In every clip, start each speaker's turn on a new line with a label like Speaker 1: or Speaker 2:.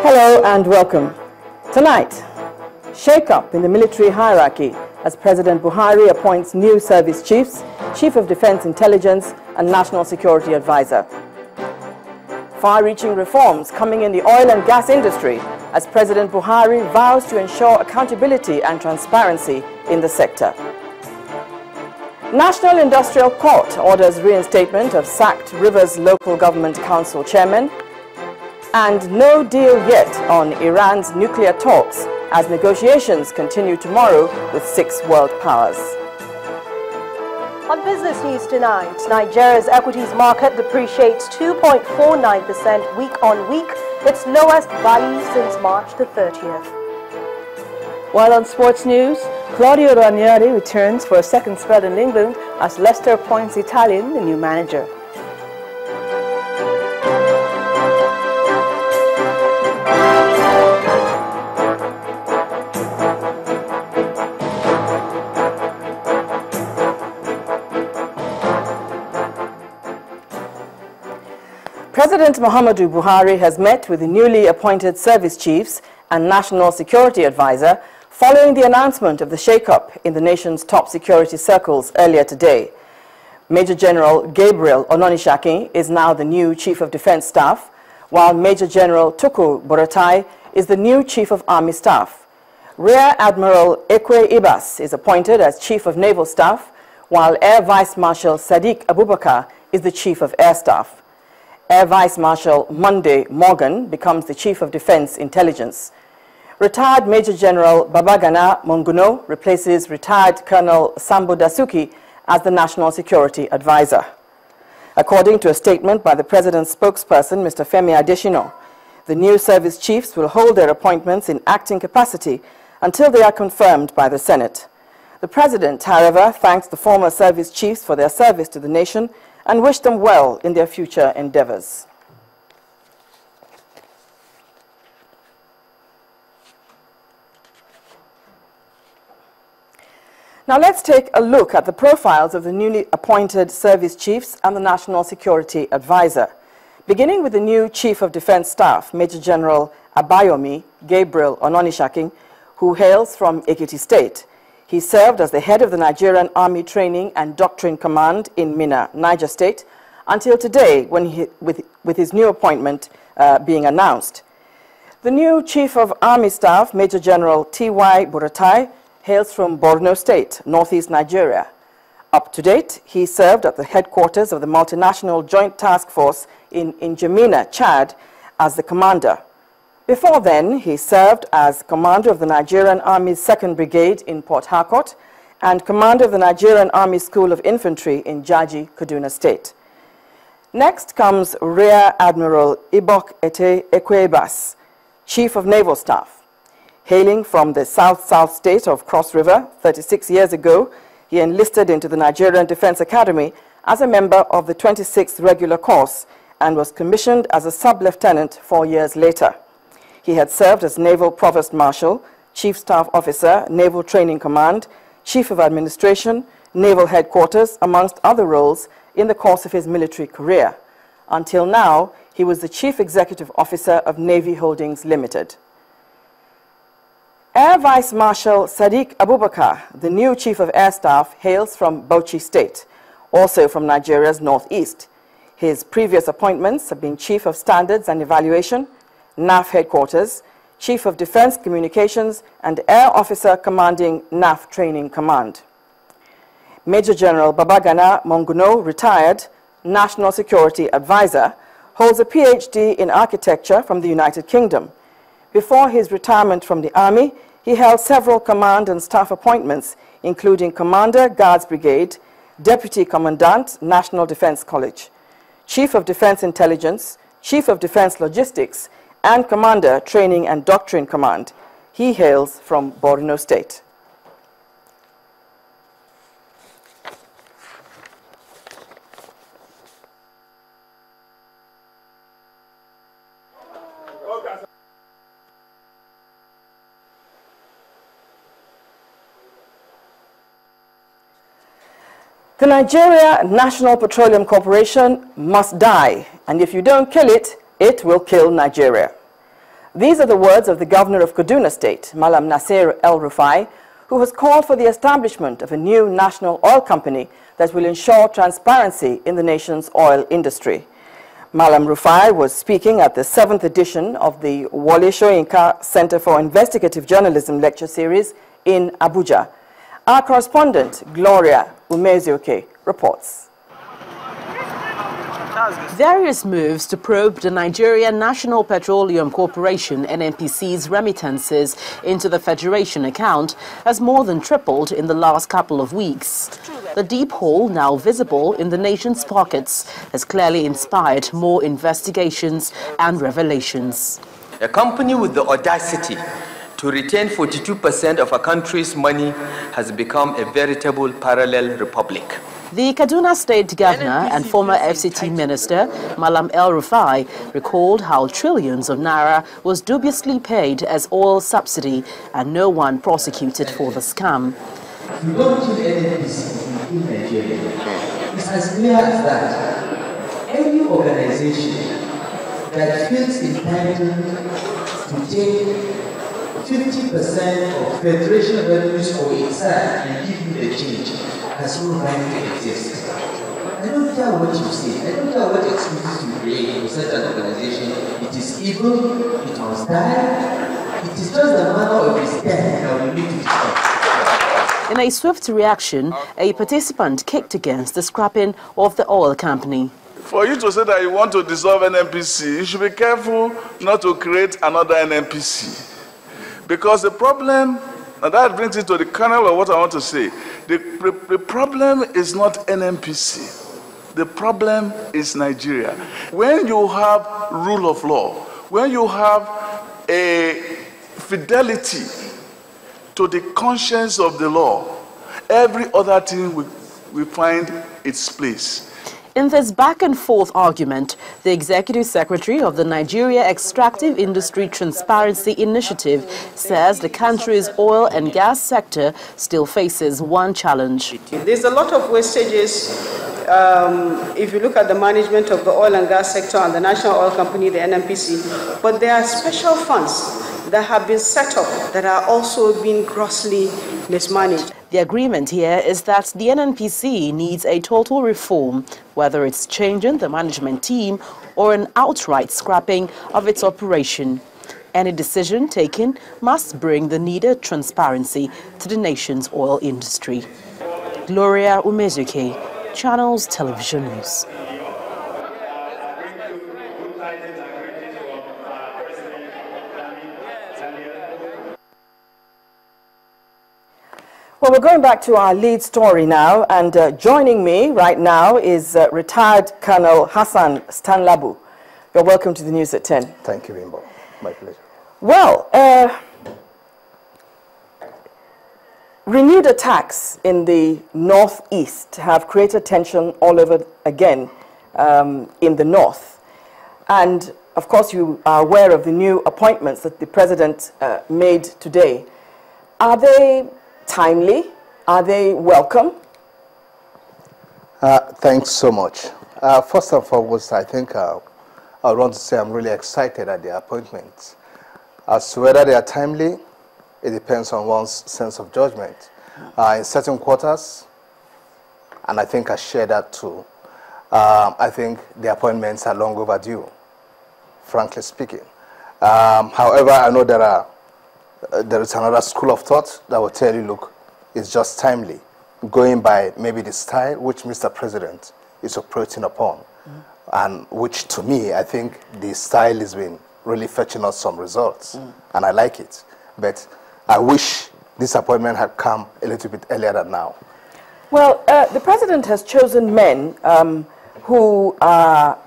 Speaker 1: Hello and welcome. Tonight, shake-up in the military hierarchy as President Buhari appoints new service chiefs, Chief of Defense Intelligence and National Security Advisor. Far-reaching reforms coming in the oil and gas industry as President Buhari vows to ensure accountability and transparency in the sector. National Industrial Court orders reinstatement of sacked Rivers Local Government Council chairman. And no deal yet on Iran's nuclear talks as negotiations continue tomorrow with 6 world powers.
Speaker 2: On business news tonight, Nigeria's equities market depreciates 2.49% week on week, its lowest value since March the 30th.
Speaker 3: While on sports news, Claudio Ranieri returns for a second spell in England as Leicester appoints Italian the new manager.
Speaker 1: President Muhammadu Buhari has met with the newly appointed service chiefs and National Security Advisor following the announcement of the shake-up in the nation's top security circles earlier today. Major General Gabriel Ononishakin is now the new Chief of Defense Staff, while Major General Tukur Buratai is the new Chief of Army Staff. Rear Admiral Ekwe Ibas is appointed as Chief of Naval Staff, while Air Vice Marshal Sadiq Abubakar is the Chief of Air Staff. Air Vice Marshal Monday Morgan becomes the Chief of Defense Intelligence. Retired Major General Babagana Monguno replaces retired Colonel Sambo Dasuki as the National Security Advisor. According to a statement by the President's spokesperson, Mr. Femi Adesina, the new service chiefs will hold their appointments in acting capacity until they are confirmed by the Senate. The President, however, thanks the former service chiefs for their service to the nation and wish them well in their future endeavors. Now let's take a look at the profiles of the newly appointed service chiefs and the National Security Advisor. Beginning with the new Chief of Defense Staff, Major General Abayomi Gabriel Ononishakin, who hails from Ekiti State. He served as the head of the Nigerian Army Training and Doctrine Command in Minna, Niger State, until today when with his new appointment being announced. The new Chief of Army Staff, Major General T.Y. Buratai, hails from Borno State, northeast Nigeria. Up to date, he served at the headquarters of the Multinational Joint Task Force in N'Djamena, Chad, as the commander. Before then, he served as commander of the Nigerian Army's 2nd Brigade in Port Harcourt and commander of the Nigerian Army School of Infantry in Jaji, Kaduna State. Next comes Rear Admiral Ibok Ete Ekwebas, Chief of Naval Staff. Hailing from the south-south state of Cross River, 36 years ago, he enlisted into the Nigerian Defense Academy as a member of the 26th Regular Course and was commissioned as a sub-lieutenant 4 years later. He had served as Naval Provost Marshal, Chief Staff Officer, Naval Training Command, Chief of Administration, Naval Headquarters, amongst other roles in the course of his military career. Until now, he was the Chief Executive Officer of Navy Holdings Limited. Air Vice Marshal Sadiq Abubakar, the new Chief of Air Staff, hails from Bauchi State, also from Nigeria's northeast. His previous appointments have been Chief of Standards and Evaluation, NAF Headquarters, Chief of Defense Communications, and Air Officer commanding NAF Training Command. Major General Babagana Monguno, retired National Security Advisor, holds a PhD in Architecture from the United Kingdom. Before his retirement from the Army, he held several command and staff appointments, including Commander, Guards Brigade, Deputy Commandant, National Defense College, Chief of Defense Intelligence, Chief of Defense Logistics, and Commander, Training and Doctrine Command. He hails from Borno State. The Nigeria National Petroleum Corporation must die, and if you don't kill it, it will kill Nigeria. These are the words of the governor of Kaduna State, Malam Nasir El-Rufai, who has called for the establishment of a new national oil company that will ensure transparency in the nation's oil industry. Malam Rufai was speaking at the 7th edition of the Wole Soyinka Center for Investigative Journalism lecture series in Abuja. Our correspondent, Gloria Umezioke, reports.
Speaker 3: Various moves to probe the Nigerian National Petroleum Corporation (NNPC's) remittances into the Federation account has more than tripled in the last couple of weeks. The deep hole, now visible in the nation's pockets, has clearly inspired more investigations and revelations.
Speaker 4: A company with the audacity to retain 42% of a country's money has become a veritable parallel republic.
Speaker 3: The Kaduna State Governor and former FCT Minister, Malam El-Rufai, recalled how trillions of naira was dubiously paid as oil subsidy and no one prosecuted for the scam.
Speaker 5: You don't kill NNPC in Nigeria. It's as clear as that. Any organization that feels entitled to take 50% of federation revenues for itself and give you the change has no right to exist. I don't care what you say, I don't care what excuses you create for such an organization. It is evil, it must die, it is just the manner of its death that we need to stop.
Speaker 3: In a swift reaction, a participant kicked against the scrapping of the oil company.
Speaker 6: For you to say that you want to dissolve NNPC, you should be careful not to create another NNPC. Because the problem, and that brings it to the kernel of what I want to say, the problem is not NNPC. The problem is Nigeria. When you have rule of law, when you have a fidelity to the conscience of the law, every other thing will find its place.
Speaker 3: In this back-and-forth argument, the Executive Secretary of the Nigeria Extractive Industry Transparency Initiative says the country's oil and gas sector still faces one challenge.
Speaker 7: There's a lot of wastages. If you look at the management of the oil and gas sector and the National Oil Company, the NNPC, but there are special funds that have been set up that are also being grossly mismanaged.
Speaker 3: The agreement here is that the NNPC needs a total reform, whether it's changing the management team or an outright scrapping of its operation. Any decision taken must bring the needed transparency to the nation's oil industry. Gloria Umezuke, Channels Television News.
Speaker 1: Well, we're going back to our lead story now, and joining me right now is retired Colonel Hassan Stanlabu. You're welcome to the news at 10.
Speaker 8: Thank you, Bimbo. My pleasure.
Speaker 1: Well, renewed attacks in the northeast have created tension all over again in the north. And, of course, you are aware of the new appointments that the president made today. Are they timely? Are they welcome?
Speaker 8: Thanks so much. First and foremost, I think I want to say I'm really excited at the appointments. As to whether they are timely, it depends on one's sense of judgment. In certain quarters, and I think I share that too, I think the appointments are long overdue, frankly speaking. However, I know there is another school of thought that will tell you, look, it's just timely, going by maybe the style which Mr. President is operating upon, and which to me, I think the style has been really fetching us some results, and I like it. But I wish this appointment had come a little bit earlier than now.
Speaker 1: Well, the president has chosen men who are,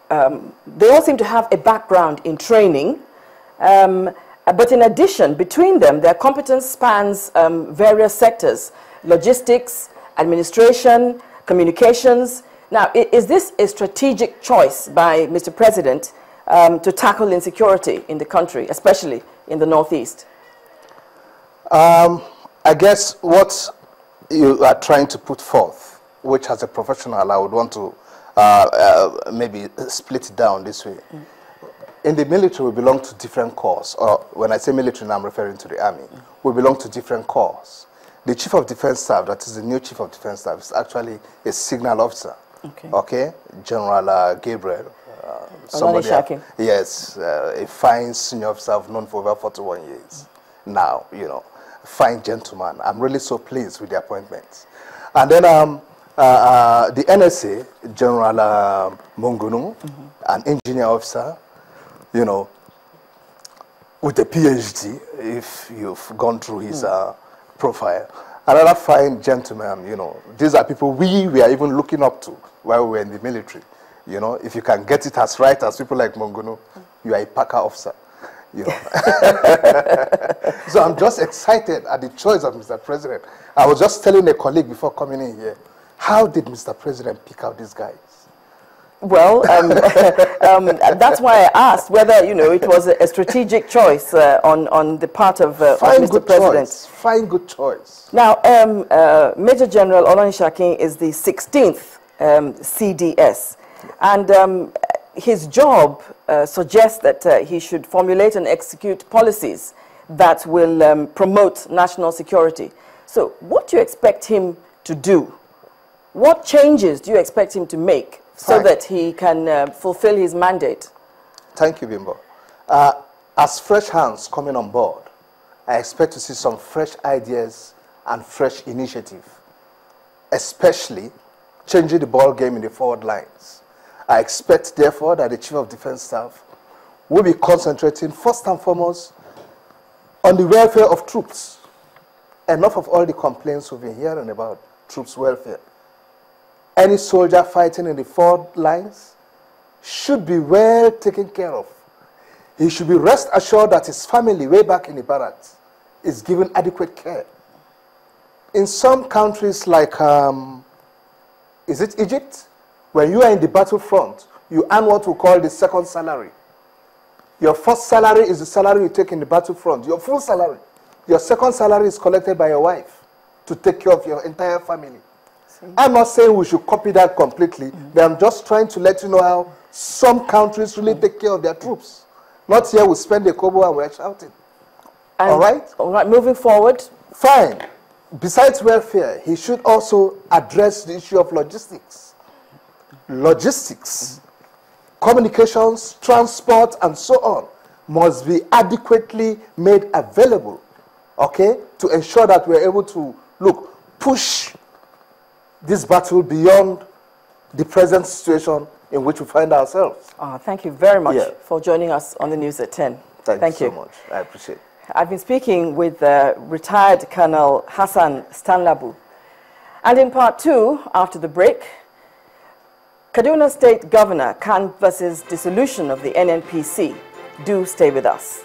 Speaker 1: they all seem to have a background in training, but in addition, between them, their competence spans various sectors: logistics, administration, communications. Now, is this a strategic choice by Mr. President to tackle insecurity in the country, especially in the Northeast?
Speaker 8: I guess what you are trying to put forth, which as a professional I would want to maybe split it down this way. in the military, we belong to different corps. Or when I say military, I'm referring to the army. We belong to different corps. The Chief of Defense Staff, that is the new Chief of Defense Staff, is actually a signal officer. Okay? General Gabriel. Yes, a fine senior officer I've known for over 41 years. Now, you know, fine gentleman. I'm really so pleased with the appointments. And then the NSA, General Mongunu, an engineer officer, you know, with a PhD, if you've gone through his profile. Another fine gentleman, you know, these are people we are even looking up to while we were in the military. You know, if you can get it as right as people like Mongunu, you are a Packer officer. You know. So I'm just excited at the choice of Mr. President. I was just telling a colleague before coming in here, how did Mr. President pick out these guys?
Speaker 1: Well, that's why I asked whether, you know, it was a strategic choice on the part of Mr. President.
Speaker 8: Fine, good choice.
Speaker 1: Now, Major General Olonishakin is the 16th CDS, and his job suggests that he should formulate and execute policies that will promote national security. So what do you expect him to do? What changes do you expect him to make so that he can fulfill his mandate?
Speaker 8: Thank you, Bimbo. As fresh hands coming on board, I expect to see some fresh ideas and fresh initiative, especially changing the ball game in the forward lines. I expect, therefore, that the Chief of Defense Staff will be concentrating first and foremost on the welfare of troops. Enough of all the complaints we've been hearing about troops' welfare. Any soldier fighting in the forward lines should be well taken care of. He should be rest assured that his family, way back in the barracks, is given adequate care. In some countries like, is it Egypt? When you are in the battlefront, you earn what we call the second salary. Your first salary is the salary you take in the battlefront, your full salary. Your second salary is collected by your wife to take care of your entire family. I'm not saying we should copy that completely, but I'm just trying to let you know how some countries really take care of their troops. Not here we spend a kobo and we're shouting. And all right?
Speaker 1: All right, moving forward.
Speaker 8: Fine. Besides welfare, he should also address the issue of logistics. Logistics, communications, transport, and so on must be adequately made available, okay, to ensure that we're able to, push this battle beyond the present situation in which we find ourselves.
Speaker 1: Thank you very much for joining us on the news at 10.
Speaker 8: Thank you so much. I appreciate it.
Speaker 1: I've been speaking with retired Colonel Hassan Stanlabu. And in part 2, after the break, Kaduna State Governor canvasses dissolution of the NNPC. Do stay with us.